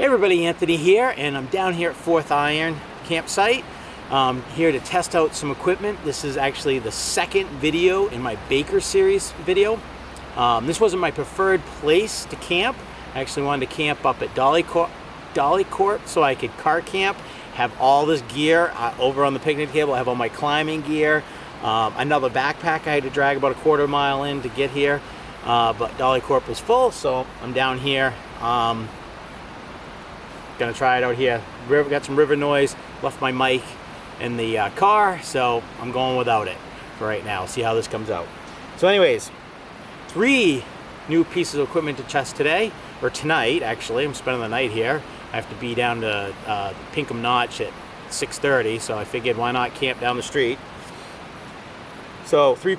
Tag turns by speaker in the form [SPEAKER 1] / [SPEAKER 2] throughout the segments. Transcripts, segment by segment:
[SPEAKER 1] Hey everybody, Anthony here, and I'm down here at 4th Iron campsite. Here to test out some equipment. This is actually the second video in my Baker series video. This wasn't my preferred place to camp. I actually wanted to camp up at Dolly Court so I could car camp, have all this gear over on the picnic table. I have all my climbing gear, another backpack I had to drag about a quarter mile in to get here, but Dolly Court was full, so I'm down here. Gonna try it out here. Got some river noise, left my mic in the car, so I'm going without it for right now. See how this comes out. So anyways, 3 new pieces of equipment to test today, or tonight actually. I'm spending the night here. I have to be down to Pinkham Notch at 6:30, so I figured why not camp down the street. So three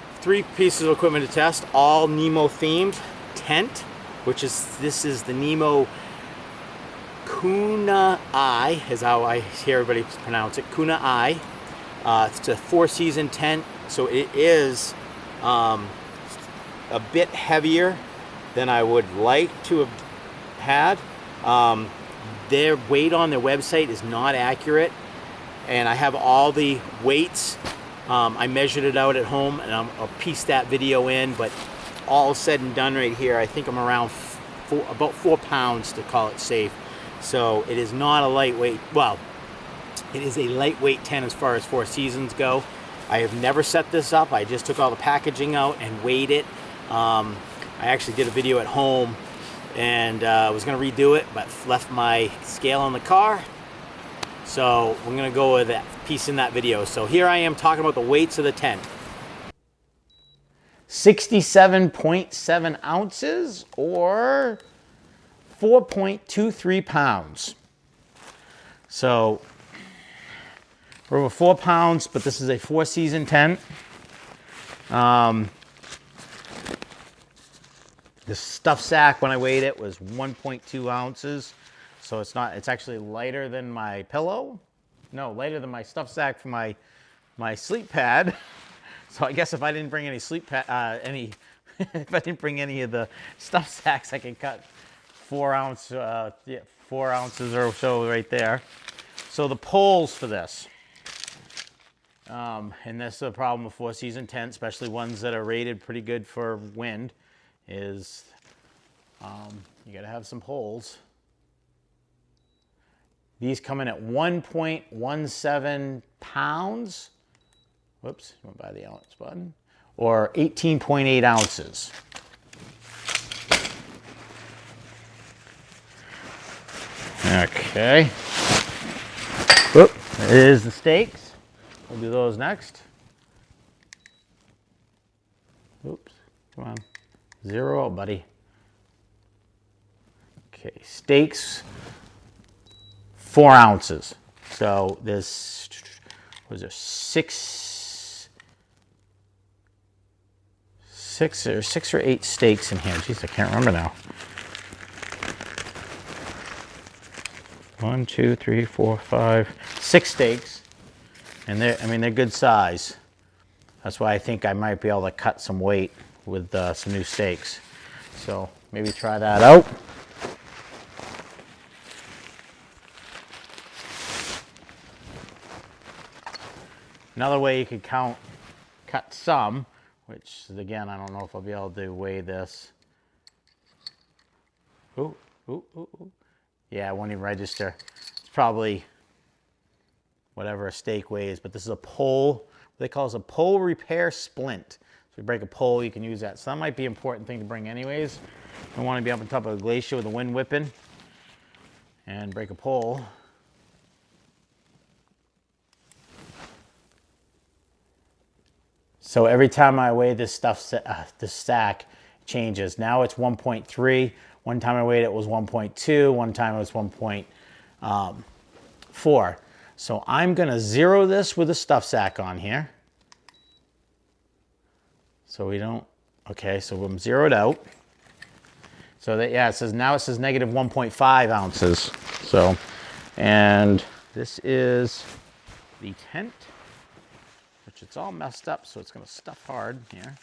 [SPEAKER 1] pieces of equipment to test, all Nemo themed. Tent, which is, this is the Nemo Kunia is how I hear everybody pronounce it. Kunia. It's a 4-season tent, so it is a bit heavier than I would like to have had. Their weight on their website is not accurate, and I have all the weights. I measured it out at home, and I'll piece that video in, but all said and done right here, I think I'm around about 4 pounds to call it safe. So it is not a lightweight, well, it is a lightweight tent as far as 4 seasons go. I have never set this up. I just took all the packaging out and weighed it. I actually did a video at home and was gonna redo it, but left my scale in the car. So we're gonna go with that piece in that video. So here I am talking about the weights of the tent. 67.7 ounces or 4.23 pounds. So we're over 4 pounds, but this is a 4-season tent. The stuff sack when I weighed it was 1.2 ounces. So it's actually lighter than my pillow. No, lighter than my stuff sack for my sleep pad. So I guess if I didn't bring any sleep pad, if I didn't bring any of the stuff sacks, I could cut 4 ounces or so right there. So the poles for this, and this is a problem with 4-season tents, especially ones that are rated pretty good for wind, is you gotta have some poles. These come in at 1.17 pounds. Whoops, went by the ounce button. Or 18.8 ounces. Okay. Whoop, there's the stakes. We'll do those next. Oops, come on. 0 out, buddy. Okay, stakes, 4 ounces. So there's, what is there, 6 or 8 stakes in here. Jeez, I can't remember now. 1, 2, 3, 4, 5, 6 stakes, and they're good size. That's why I think I might be able to cut some weight with some new stakes. So maybe try that out. Another way you could cut some, which again I don't know if I'll be able to weigh this. Ooh, ooh, ooh, ooh. Yeah, it won't even register. It's probably whatever a stake weighs, but this is a pole, what they call is a pole repair splint. So if you break a pole, you can use that. So that might be an important thing to bring anyways. You don't want to be up on top of a glacier with the wind whipping and break a pole. So every time I weigh this stuff, this stack changes. Now it's 1.3. One time I weighed it was 1.2. One time it was 1.4. So I'm gonna 0 this with a stuff sack on here. So we don't, okay, so I'm zeroed out. So that, yeah, it says, now it says negative 1.5 ounces. So, and this is the tent, which it's all messed up, so it's gonna stuff hard here.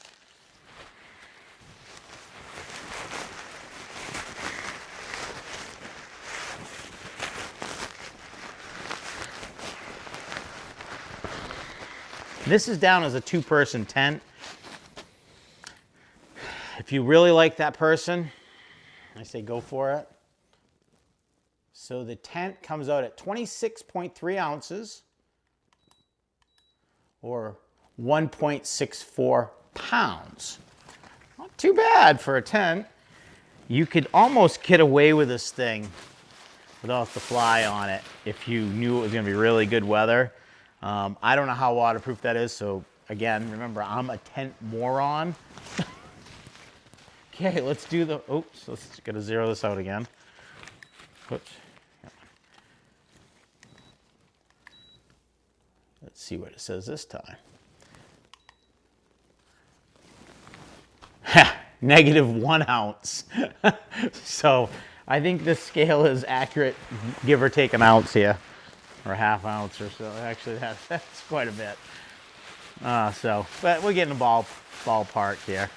[SPEAKER 1] This is down as a 2-person tent. If you really like that person, I say go for it. So the tent comes out at 26.3 ounces or 1.64 pounds. Not too bad for a tent. You could almost get away with this thing without the fly on it if you knew it was going to be really good weather. I don't know how waterproof that is, so again, remember, I'm a tent moron. Okay, let's do the, oops, let's gotta zero this out again. Oops. Let's see what it says this time. -1 ounce. So I think this scale is accurate, give or take an ounce here, or a ½ ounce or so. Actually, that's quite a bit. But we're getting a ballpark here.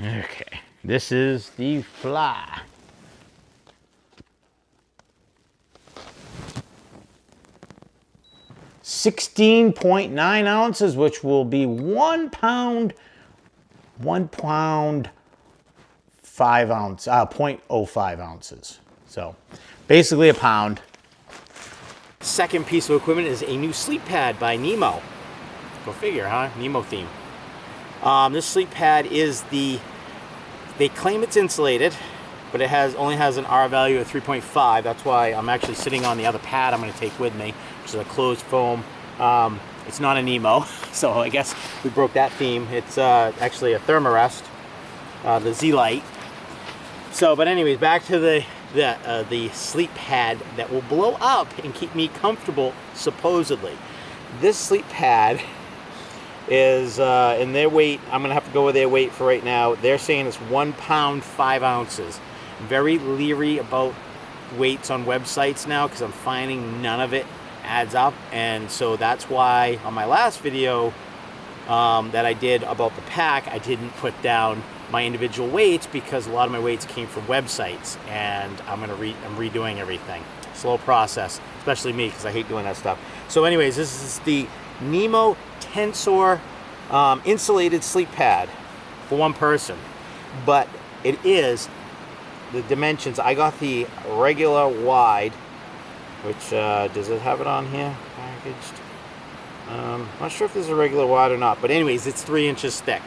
[SPEAKER 1] Okay, this is the fly. $16.9 ounces, which will be 1 pound, 5 ounce, 0.05 ounces. So basically a pound. Second piece of equipment is a new sleep pad by Nemo. Go figure, huh? Nemo theme. This sleep pad is they claim it's insulated, but it only has an R value of 3.5. That's why I'm actually sitting on the other pad I'm going to take with me, which is a closed foam. It's not a Nemo, so I guess we broke that theme. It's actually a Thermarest, the Z-Light. So, but anyways, back to the sleep pad that will blow up and keep me comfortable, supposedly. This sleep pad is in their weight, I'm gonna have to go with their weight for right now. They're saying it's 1 pound 5 ounces. Very leery about weights on websites now because I'm finding none of it adds up, and so that's why on my last video that I did about the pack, I didn't put down my individual weights because a lot of my weights came from websites, and I'm redoing everything. Slow process, especially me because I hate doing that stuff. So anyways, this is the Nemo Tensor insulated sleep pad for 1 person, but it is the dimensions. I got the regular wide, which does it have it on here packaged? Not sure if this is a regular wide or not, but anyways, it's 3 inches thick.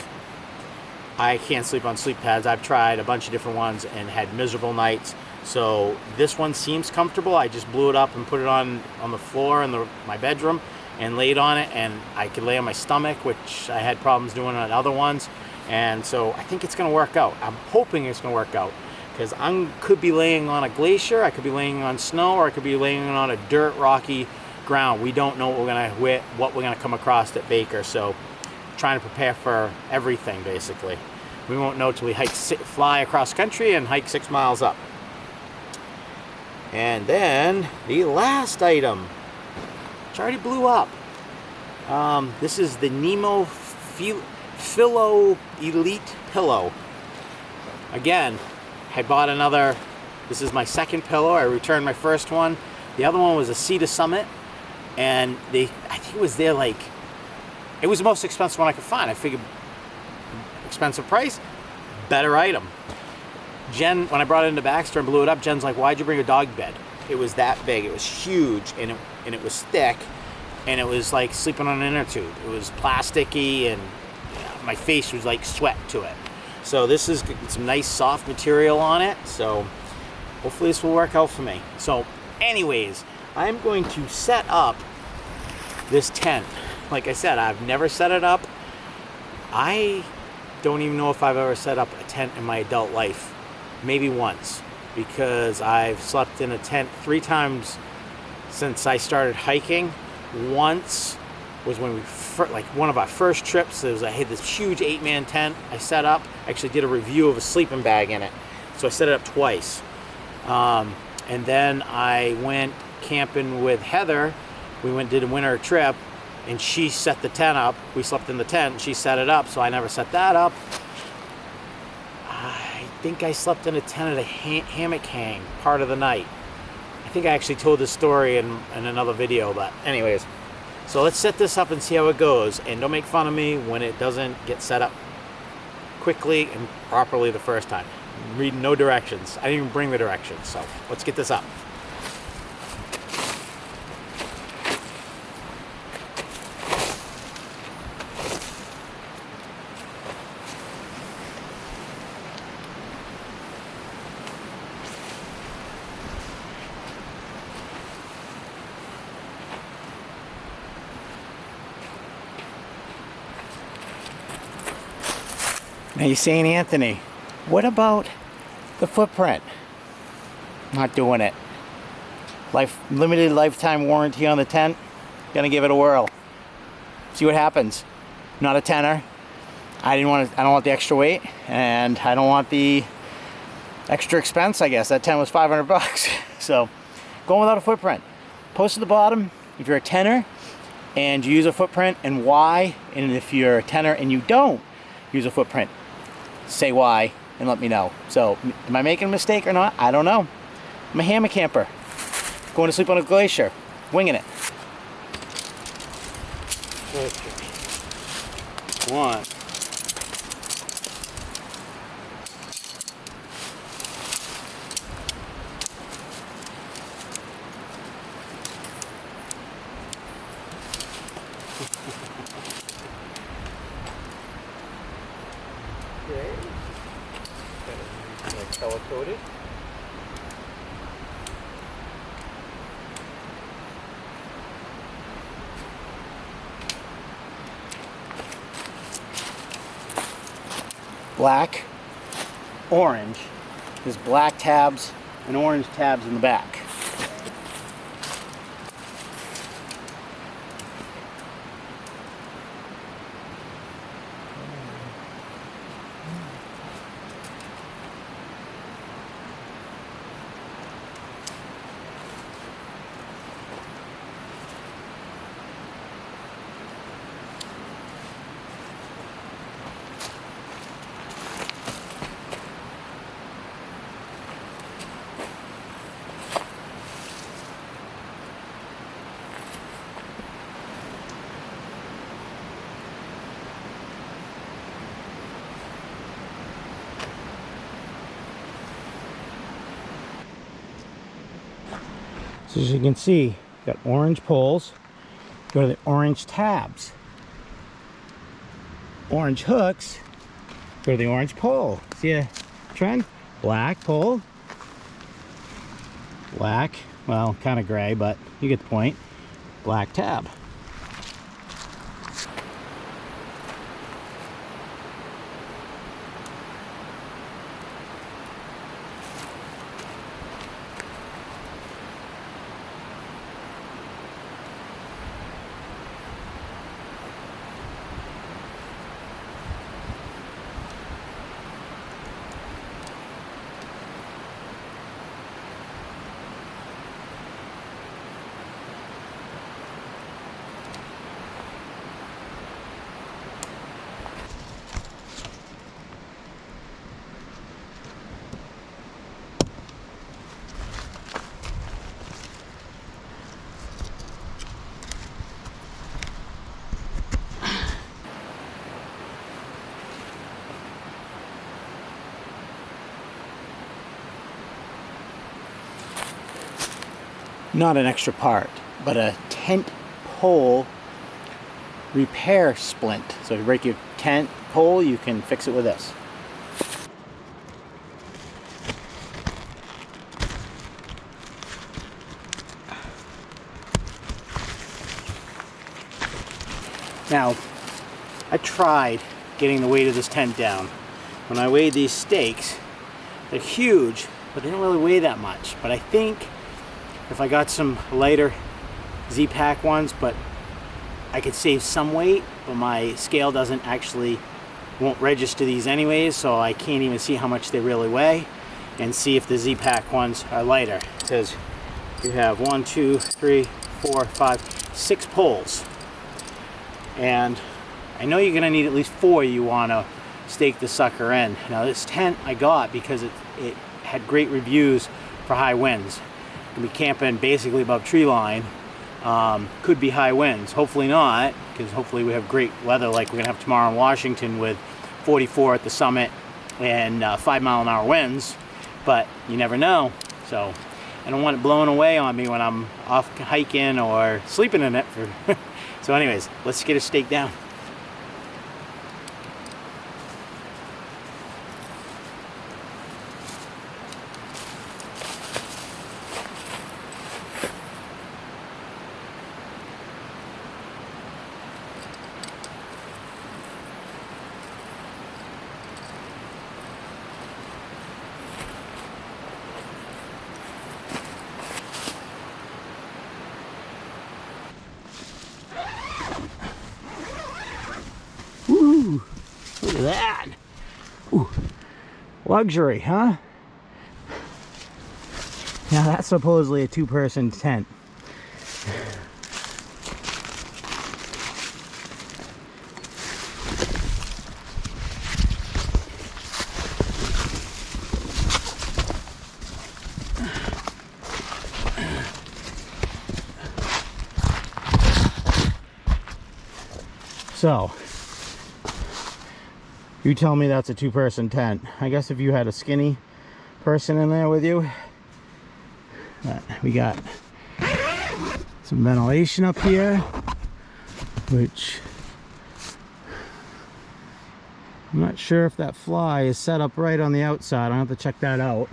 [SPEAKER 1] I can't sleep on sleep pads. I've tried a bunch of different ones and had miserable nights. So this one seems comfortable. I just blew it up and put it on the floor in my bedroom and laid on it, and I could lay on my stomach, which I had problems doing on other ones. And so I think it's going to work out. I'm hoping it's going to work out because I could be laying on a glacier, I could be laying on snow, or I could be laying on a dirt, rocky ground. We don't know what we're gonna come across at Baker. So trying to prepare for everything, basically. We won't know till we fly across country and hike 6 miles up. And then the last item, which already blew up. This is the Nemo Fillo Elite Pillow. Again, I bought another. This is my second pillow. I returned my first one. The other one was a Cedar Summit, and I think it was it was the most expensive one I could find. I figured expensive price, better item. Jen, when I brought it into Baxter and blew it up, Jen's like, "Why'd you bring a dog bed?" It was that big. It was huge, and it was thick, and it was like sleeping on an inner tube. It was plasticky, and my face was like sweat to it. So this is some nice soft material on it. So hopefully this will work out for me. So anyways, I'm going to set up this tent. Like I said, I've never set it up. I don't even know if I've ever set up a tent in my adult life. Maybe once, because I've slept in a tent 3 times since I started hiking. Once was when one of our first trips. I had this huge 8-man tent I set up. I actually did a review of a sleeping bag in it. So I set it up twice. And then I went camping with Heather. We did a winter trip, and she set the tent up. We slept in the tent, and she set it up, so I never set that up. I think I slept in a tent at a hammock hang part of the night. I think I actually told this story in another video, but anyways. So let's set this up and see how it goes. And don't make fun of me when it doesn't get set up quickly and properly the first time. Read no directions. I didn't even bring the directions, so let's get this up. Now you're saying, Anthony, what about the footprint? Not doing it. Limited lifetime warranty on the tent. Gonna give it a whirl. See what happens. Not a tenner. I don't want the extra weight, and I don't want the extra expense. I guess that tent was 500 bucks. So going without a footprint. Post at the bottom if you're a tenner and you use a footprint and why, and if you're a tenner and you don't use a footprint, say why and let me know. So am I making a mistake or not? I don't know. I'm a hammock camper going to sleep on a glacier, winging it. Okay. One. Okay. Color coded. Black, orange. There's black tabs and orange tabs in the back. So as you can see, got orange poles, go to the orange tabs. Orange hooks, go to the orange pole. See a trend? Black pole, black, well, kind of gray, but you get the point. Black tab. Not an extra part, but a tent pole repair splint. So if you break your tent pole, you can fix it with this. Now, I tried getting the weight of this tent down. When I weighed these stakes, they're huge, but they don't really weigh that much. But I think if I got some lighter Z-Pack ones, but I could save some weight, but my scale won't register these anyways, so I can't even see how much they really weigh and see if the Z-Pack ones are lighter. It says you have 1, 2, 3, 4, 5, 6 poles. And I know you're gonna need at least 4 you wanna stake the sucker in. Now this tent I got because it had great reviews for high winds. Gonna be camping basically above tree line. Could be high winds, hopefully not, because hopefully we have great weather like we're gonna have tomorrow in Washington with 44 at the summit and 5-mile-an-hour winds, but you never know. So I don't want it blowing away on me when I'm off hiking or sleeping in it. So anyways, let's get a stake down. Ooh, look at that. Ooh, luxury, huh? Now that's supposedly a 2-person tent. So, you tell me that's a 2-person tent. I guess if you had a skinny person in there with you. But we got some ventilation up here, which I'm not sure if that fly is set up right on the outside. I'll have to check that out.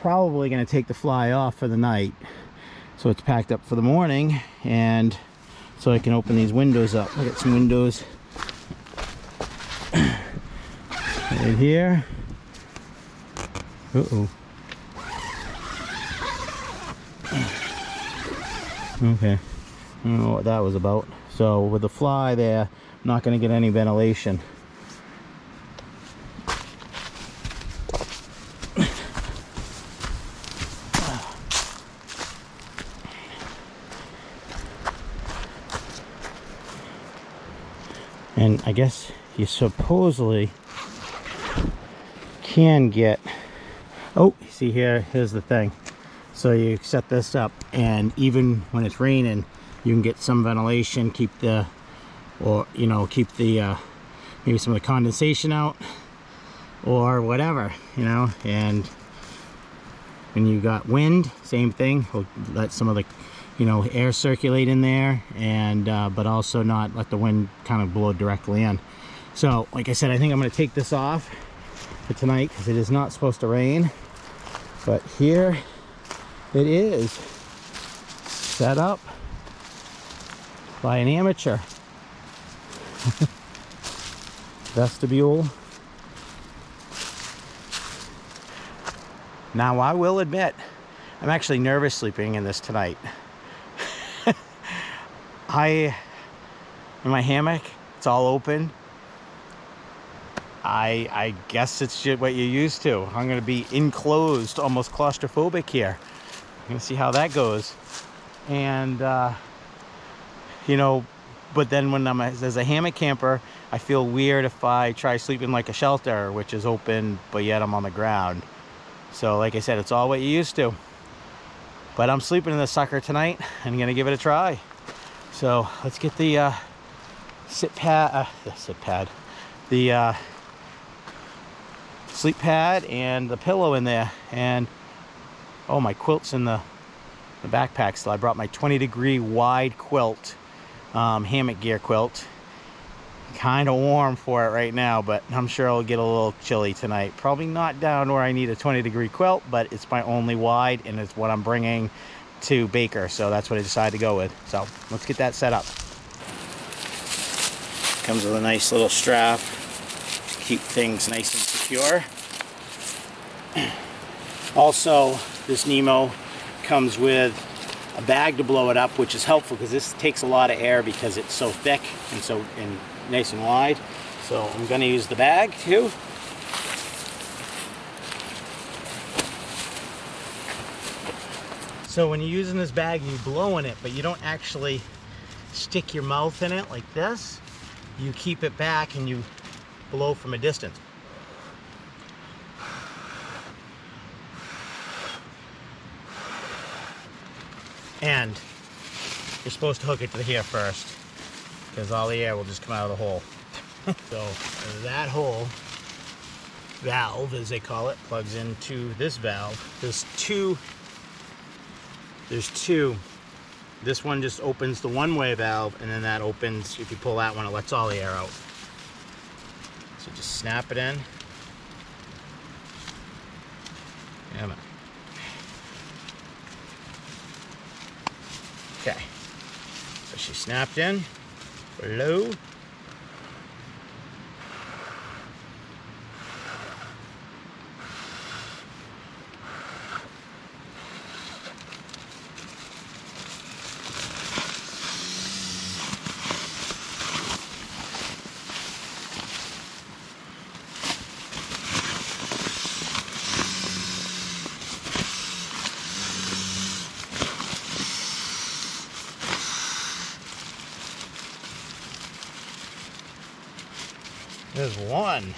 [SPEAKER 1] Probably going to take the fly off for the night, so it's packed up for the morning, and so I can open these windows up. I got some windows right here. Uh-oh. Okay. I don't know what that was about. So with the fly there, I'm not going to get any ventilation. And I guess you supposedly can get, oh, see here's the thing. So you set this up, and even when it's raining, you can get some ventilation, keep the, or you know, keep the maybe some of the condensation out or whatever, you know. And when you got wind, same thing, we'll let some of the, you know, air circulate in there, and but also not let the wind kind of blow directly in. So like I said, I think I'm going to take this off for tonight because it is not supposed to rain. But here it is, set up by an amateur. Vestibule. Now I will admit, I'm actually nervous sleeping in this tonight. In my hammock, it's all open. I guess it's just what you're used to. I'm going to be enclosed, almost claustrophobic here. I'm going to see how that goes. And, you know, but then when I'm as a hammock camper, I feel weird if I try sleeping like a shelter, which is open, but yet I'm on the ground. So like I said, it's all what you're used to. But I'm sleeping in this sucker tonight, and I'm going to give it a try. So let's get the sleep pad and the pillow in there. And oh, my quilt's in the backpack still. I brought my 20-degree wide quilt, hammock gear quilt. Kind of warm for it right now, but I'm sure it'll get a little chilly tonight. Probably not down where I need a 20-degree quilt, but it's my only wide, and it's what I'm bringing to Baker, so that's what I decided to go with. So let's get that set up. Comes with a nice little strap to keep things nice and secure. Also, this Nemo comes with a bag to blow it up, which is helpful because this takes a lot of air because it's so thick and so nice and wide. So I'm going to use the bag too. So when you're using this bag, you blow in it, but you don't actually stick your mouth in it like this. You keep it back and you blow from a distance. And you're supposed to hook it to here first, because all the air will just come out of the hole. So that hole, valve as they call it, plugs into this valve. There's two. This one just opens the one-way valve, and then that opens, if you pull that one, it lets all the air out. So just snap it in. Come on. Okay, so she snapped in, low. There's one.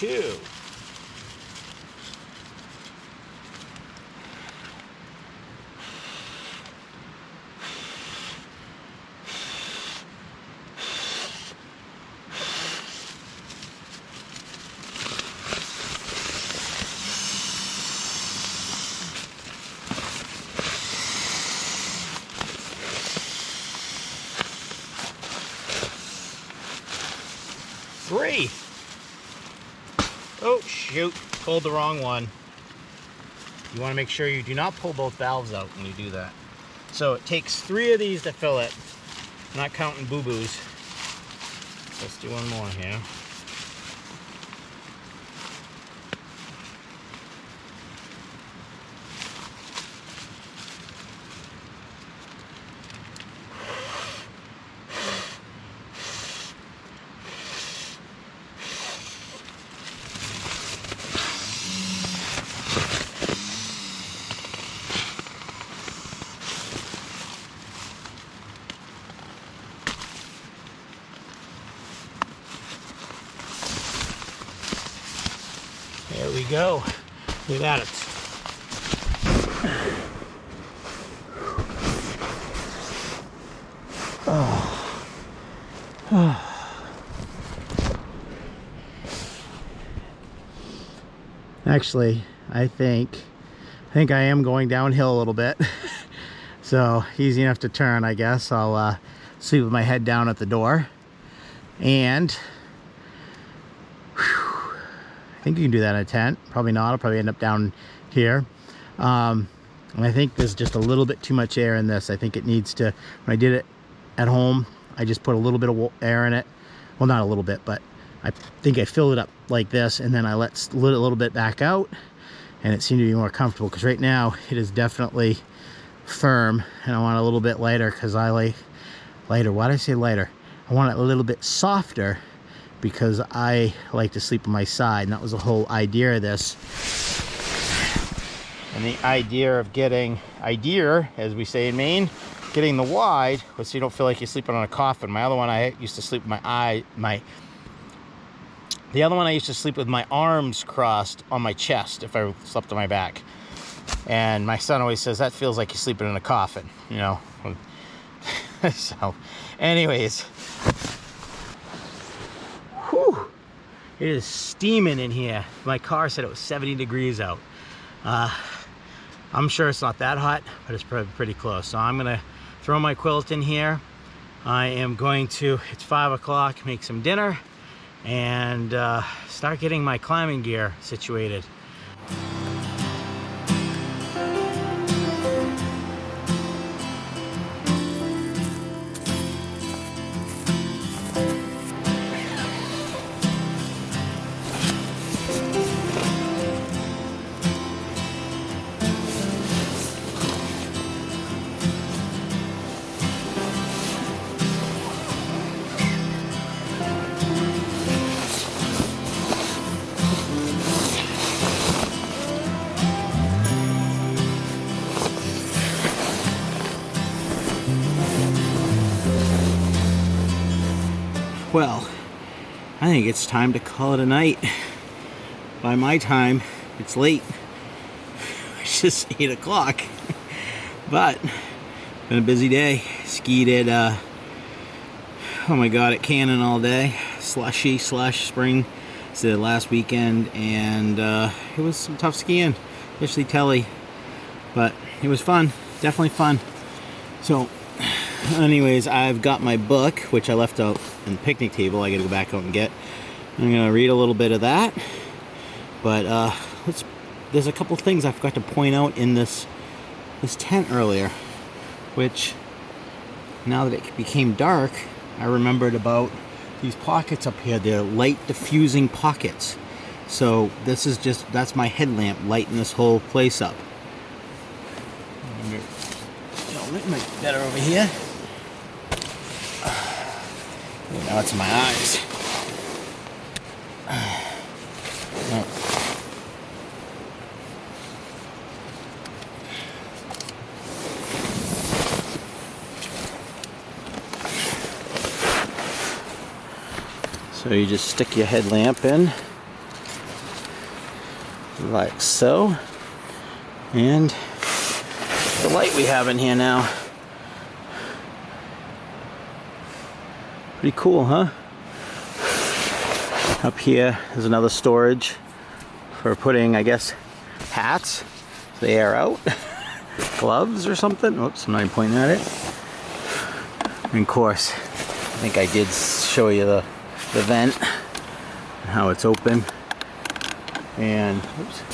[SPEAKER 1] Two. Three. Oh shoot, pulled the wrong one. You want to make sure you do not pull both valves out when you do that. So it takes 3 of these to fill it. I'm not counting boo-boos. Let's do one more here. There we go. Look at that. Actually, I think I am going downhill a little bit. So easy enough to turn, I guess. I'll sleep with my head down at the door. And I think you can do that in a tent. Probably not. I'll probably end up down here. And I think there's just a little bit too much air in this. I think it needs to, when I did it at home, I just put a little bit of air in it. Well, not a little bit, but I think I filled it up like this, and then I let a little bit back out, and it seemed to be more comfortable, because right now it is definitely firm, and I want it a little bit lighter, because I like lighter. Why did I say lighter? I want it a little bit softer, because I like to sleep on my side, and that was the whole idea of this. And the idea of getting, as we say in Maine, getting the wide was so you don't feel like you're sleeping on a coffin. My other one, I used to sleep with the other one I used to sleep with my arms crossed on my chest if I slept on my back. And my son always says, that feels like you're sleeping in a coffin, you know. So, anyways. Whew, it is steaming in here. My car said it was 70 degrees out. I'm sure it's not that hot, but it's probably pretty close. So I'm gonna throw my quilt in here. I am going to, it's 5 o'clock, make some dinner and start getting my climbing gear situated. well, I think it's time to call it a night. By my time, it's late. It's just 8 o'clock. But, been a busy day. Skied at, oh my god, at Cannon all day. Slushy slush spring. It's the last weekend, and it was some tough skiing, especially telly. But it was fun, definitely fun. So, anyways, I've got my book, which I left out on the picnic table. I gotta go back out and get. I'm gonna read a little bit of that. But there's a couple things I forgot to point out in this tent earlier, which now that it became dark, I remembered about these pockets up here. They're light diffusing pockets. So this is that's my headlamp lighting this whole place up. It might be better over here. Now it's in my eyes. No. So you just stick your headlamp in like so, and the light we have in here now. Pretty cool, huh? Up here is another storage for putting, I guess, hats, so they air out, gloves or something. Oops, I'm not even pointing at it. And of course, I think I did show you the vent, how it's open. And oops, I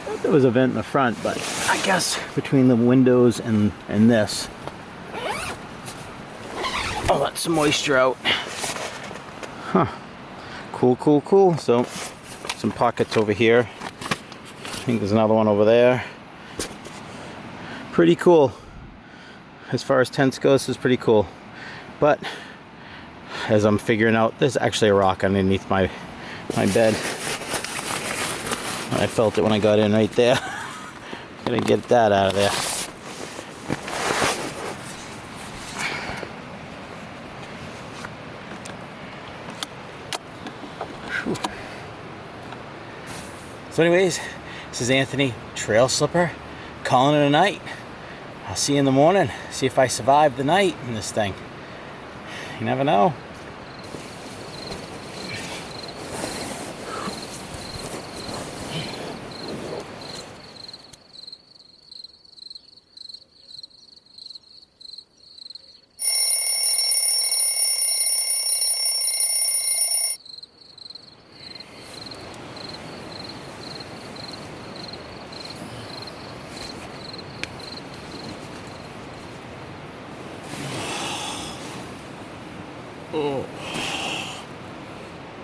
[SPEAKER 1] thought there was a vent in the front, but I guess between the windows and this, I'll let some moisture out. Huh. Cool, cool, cool. So, some pockets over here. I think there's another one over there. Pretty cool. As far as tents go, this is pretty cool. But, as I'm figuring out, there's actually a rock underneath my bed. I felt it when I got in right there. Gotta get that out of there. Whew. So anyways, this is Anthony, Trail Slipper, calling it a night. I'll see you in the morning. See if I survive the night in this thing. You never know.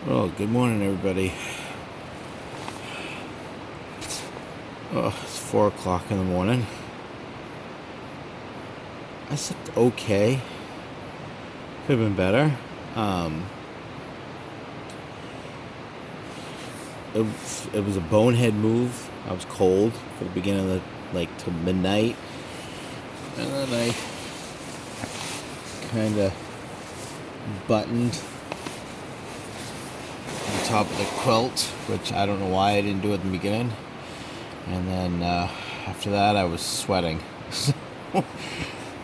[SPEAKER 1] Oh, good morning, everybody. Oh, it's 4 o'clock in the morning. I slept okay. Could have been better. It was a bonehead move. I was cold for the beginning of till midnight, and then I kind of buttoned the top of the quilt, which I don't know why I didn't do it in the beginning. And then after that, I was sweating.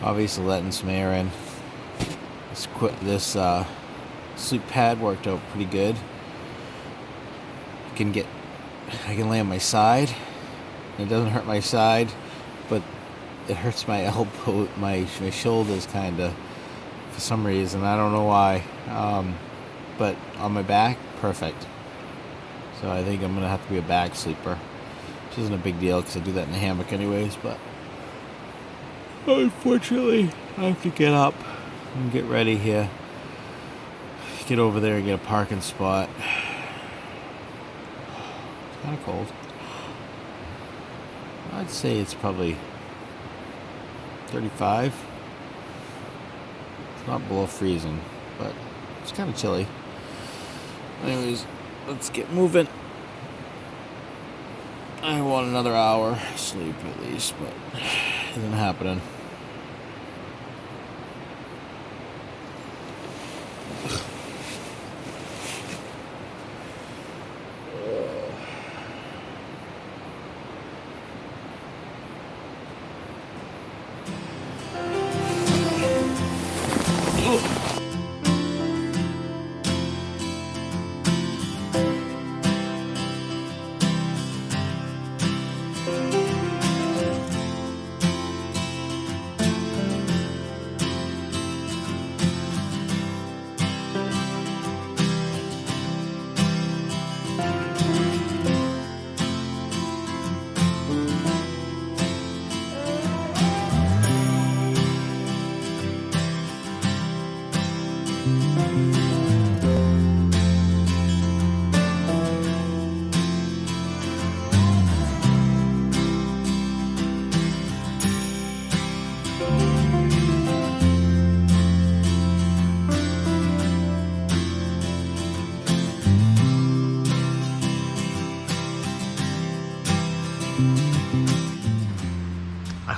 [SPEAKER 1] Obviously, letting some air in. This sleep pad worked out pretty good. I can lay on my side. It doesn't hurt my side, but it hurts my elbow, my shoulders, kind of, for some reason. I don't know why. But on my back, perfect. So I think I'm gonna have to be a back sleeper, which isn't a big deal because I do that in the hammock anyways. But unfortunately, I have to get up and get ready here. Get over there and get a parking spot. It's kind of cold. I'd say it's probably 35. It's not below freezing, but it's kind of chilly. Anyways, let's get moving. I want another hour sleep at least, but it isn't happening.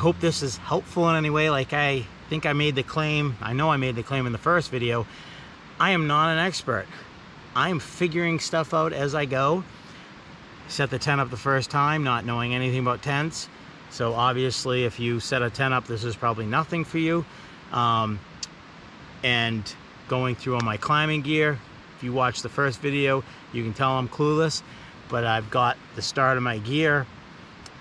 [SPEAKER 1] hope this is helpful in any way. Like I think I made the claim, I know I made the claim in the first video, I am not an expert. I am figuring stuff out as I go. Set the tent up the first time, not knowing anything about tents. So obviously if you set a tent up, this is probably nothing for you. And going through all my climbing gear, if you watch the first video, you can tell I'm clueless, but I've got the start of my gear,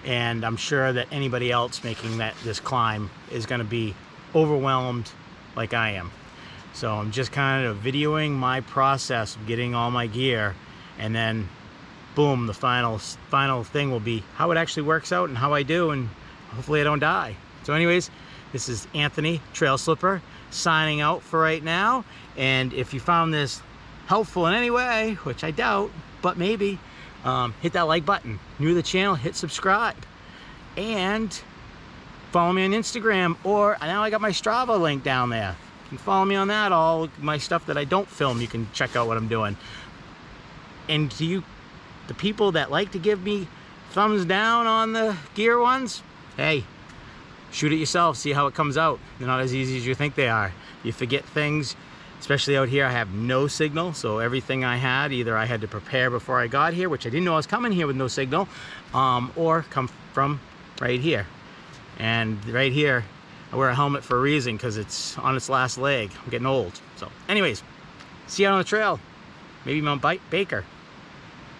[SPEAKER 1] and I'm sure that anybody else making this climb is gonna be overwhelmed like I am. So I'm just kind of videoing my process of getting all my gear, and then boom, the final thing will be how it actually works out and how I do, and hopefully I don't die. So anyways, this is Anthony, Trail Slipper, signing out for right now. And if you found this helpful in any way, which I doubt, but maybe, hit that like button. New to the channel, hit subscribe. And follow me on Instagram, or now I got my Strava link down there. You can follow me on that. All my stuff that I don't film, you can check out what I'm doing. And to you, the people that like to give me thumbs down on the gear ones, hey, shoot it yourself, see how it comes out. They're not as easy as you think they are. You forget things, especially out here. I have no signal, so everything I had, either I had to prepare before I got here, which I didn't know I was coming here with no signal, or come from right here. And right here, I wear a helmet for a reason, because it's on its last leg. I'm getting old. So anyways, see you out on the trail. Maybe Mount Baker.